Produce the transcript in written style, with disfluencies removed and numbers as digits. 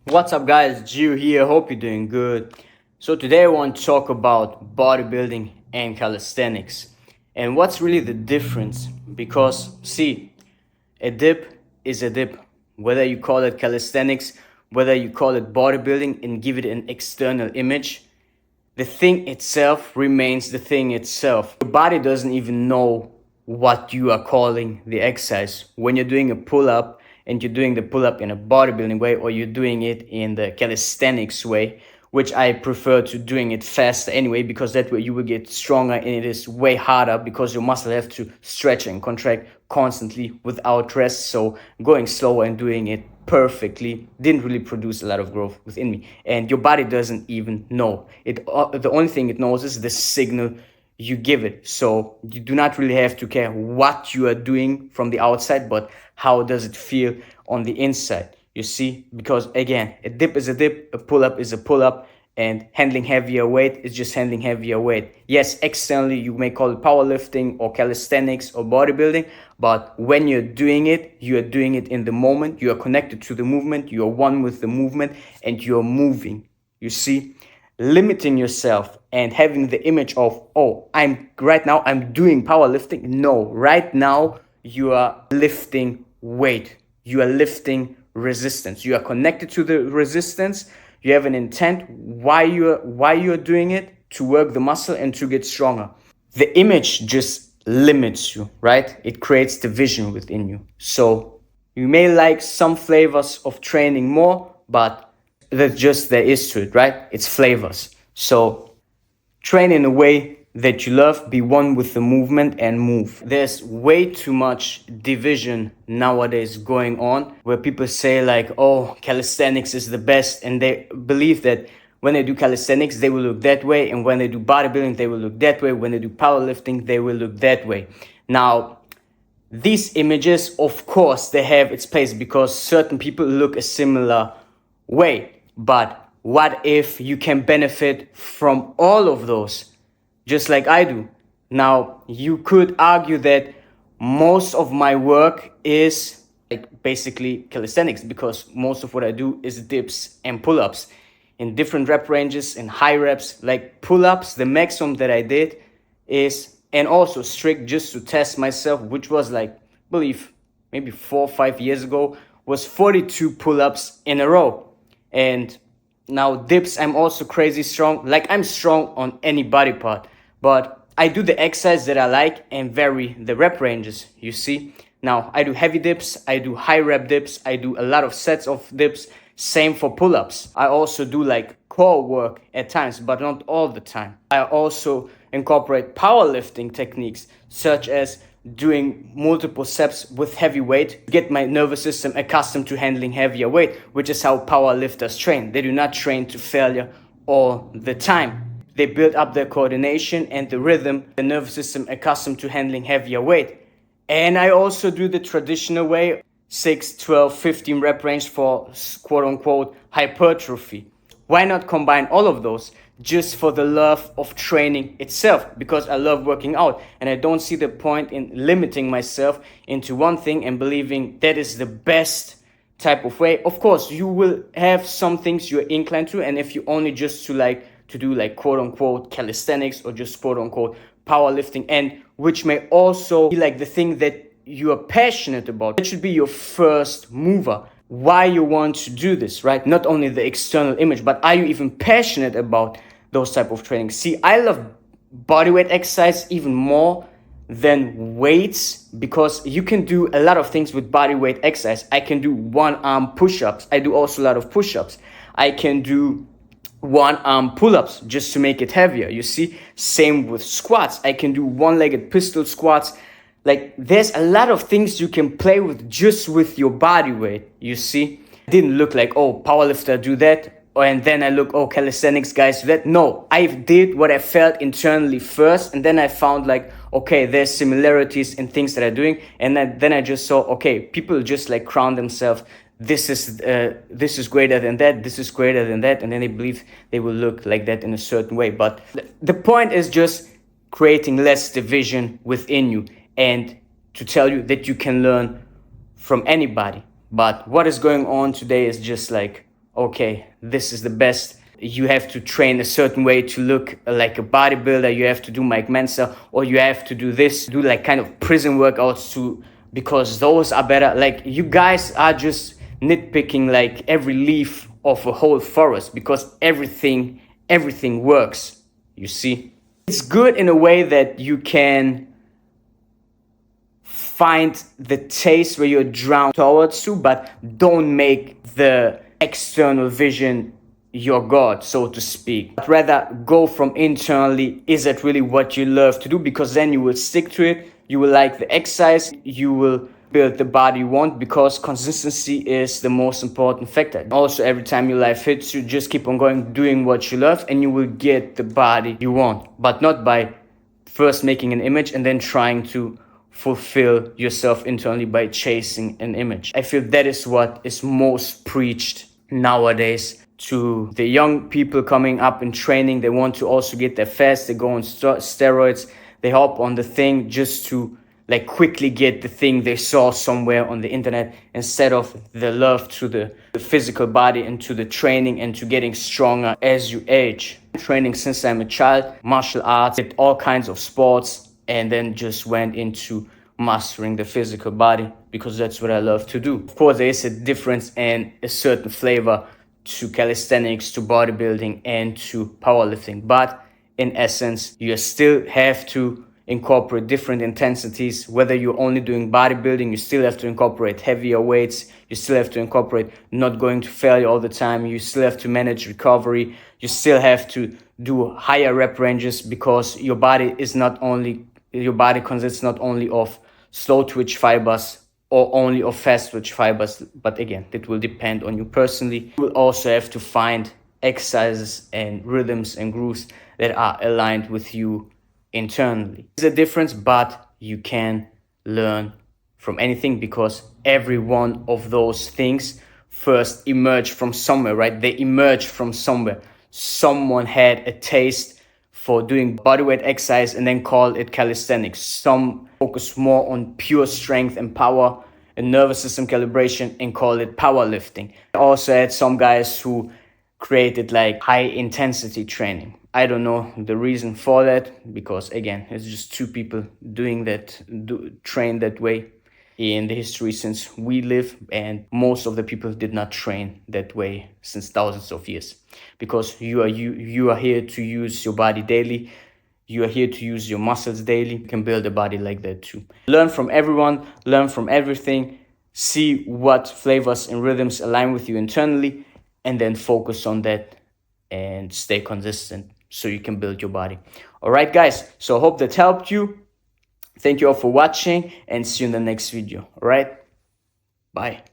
What's up guys, Gio here, hope you're doing good. So today I want to talk about bodybuilding and calisthenics and what's really the difference, because see, a dip is a dip, whether you call it calisthenics, whether you call it bodybuilding and give it an external image, the thing itself remains the thing itself. Your body doesn't even know what you are calling the exercise. When you're doing a pull-up and you're doing the pull-up in a bodybuilding way, or you're doing it in the calisthenics way, which I prefer to doing it faster anyway, because that way you will get stronger and it is way harder because your muscle have to stretch and contract constantly without rest. So going slower and doing it perfectly didn't really produce a lot of growth within me, and your body doesn't even know it. The only thing it knows is the signal you give it. So you do not really have to care what you are doing from the outside, but how does it feel on the inside, you see? Because again, a dip is a dip, a pull-up is a pull-up, and handling heavier weight is just handling heavier weight. Yes, externally you may call it powerlifting or calisthenics or bodybuilding, but when you're doing it, you are doing it in the moment. You are connected to the movement, you are one with the movement, and you're moving, you see? Limiting yourself and having the image of, oh, I'm doing powerlifting. No, right now you are lifting weight, you are lifting resistance, you are connected to the resistance. You have an intent why you're doing it, to work the muscle and to get stronger. The image just limits you, right? It creates division within you. So you may like some flavors of training more, but that's just there is to it, right? It's flavors. So train in a way that you love, be one with the movement and move. There's way too much division nowadays going on, where people say like, oh, calisthenics is the best, and they believe that when they do calisthenics they will look that way, and when they do bodybuilding they will look that way, when they do powerlifting they will look that way. Now these images, of course, they have its place because certain people look a similar way, but what if you can benefit from all of those, just like I do? Now, you could argue that most of my work is like basically calisthenics, because most of what I do is dips and pull-ups in different rep ranges and high reps. Like pull-ups, the maximum that I did is, and also strict just to test myself, which was like, I believe maybe 4 or 5 years ago, was 42 pull-ups in a row. And now dips, I'm also crazy strong. Like I'm strong on any body part, but I do the exercise that I like and vary the rep ranges, you see? Now I do heavy dips, I do high rep dips, I do a lot of sets of dips. Same for pull-ups. I also do like core work at times, but not all the time. I also incorporate powerlifting techniques, such as doing multiple sets with heavy weight to get my nervous system accustomed to handling heavier weight, which is how powerlifters train. They do not train to failure all the time. They build up their coordination and the rhythm, the nervous system accustomed to handling heavier weight. And I also do the traditional way, 6, 12, 15 rep range for quote-unquote hypertrophy. Why not combine all of those just for the love of training itself? Because I love working out, and I don't see the point in limiting myself into one thing and believing that is the best type of way. Of course, you will have some things you're inclined to, and if you only just to do like quote-unquote calisthenics or just quote-unquote powerlifting, and which may also be like the thing that you are passionate about, that should be your first mover. Why you want to do this, right? Not only the external image, but are you even passionate about those type of training? See, I love bodyweight exercise even more than weights, because you can do a lot of things with bodyweight exercise. I can do one arm push-ups. I do also a lot of push-ups. I can do one arm pull-ups just to make it heavier, you see? Same with squats. I can do one-legged pistol squats. Like there's a lot of things you can play with just with your body weight, you see? It didn't look like, oh, powerlifter do that, and then I look, oh, calisthenics guys do that. No, I did what I felt internally first, and then I found like, okay, there's similarities in things that I'm doing, and then I just saw, okay, people just like crown themselves, this is greater than that, this is greater than that, and then they believe they will look like that in a certain way. But the point is just creating less division within you, and to tell you that you can learn from anybody. But what is going on today is just like, okay, this is the best. You have to train a certain way to look like a bodybuilder. You have to do Mike Mensa, or you have to do this, do like kind of prison workouts to, because those are better. Like, you guys are just nitpicking like every leaf of a whole forest, because everything works, you see. It's good in a way that you can find the taste where you're drawn towards to, but don't make the external vision your God, so to speak. But rather go from internally, is that really what you love to do? Because then you will stick to it, you will like the exercise, you will build the body you want, because consistency is the most important factor. Also, every time your life hits you, just keep on going, doing what you love, and you will get the body you want. But not by first making an image and then trying to fulfill yourself internally by chasing an image. I feel that is what is most preached nowadays to the young people coming up in training. They want to also get there fast. They go on steroids. They hop on the thing just to like quickly get the thing they saw somewhere on the internet, instead of the love to the physical body and to the training and to getting stronger as you age. Training since I'm a child, martial arts, did all kinds of sports, and then just went into mastering the physical body because that's what I love to do. Of course, there is a difference and a certain flavor to calisthenics, to bodybuilding, and to powerlifting, but in essence, you still have to incorporate different intensities. Whether you're only doing bodybuilding, you still have to incorporate heavier weights. You still have to incorporate not going to failure all the time. You still have to manage recovery. You still have to do higher rep ranges, because your body consists not only of slow twitch fibers or only of fast twitch fibers, but again, it will depend on you personally. You will also have to find exercises and rhythms and grooves that are aligned with you internally. There's a difference, but you can learn from anything, because every one of those things first emerge from somewhere, right? They emerge from somewhere. Someone had a taste for doing bodyweight exercise and then called it calisthenics. Some focus more on pure strength and power and nervous system calibration and call it powerlifting. I also had some guys who created like high intensity training. I don't know the reason for that, because again, it's just two people doing that, train that way in the history since we live, and most of the people did not train that way since thousands of years, because you are here to use your body daily. You are here to use your muscles daily. You can build a body like that too. Learn from everyone, learn from everything, see what flavors and rhythms align with you internally, and then focus on that and stay consistent so you can build your body. All right, guys, so I hope that helped you. Thank you all for watching, and see you in the next video. All right, bye.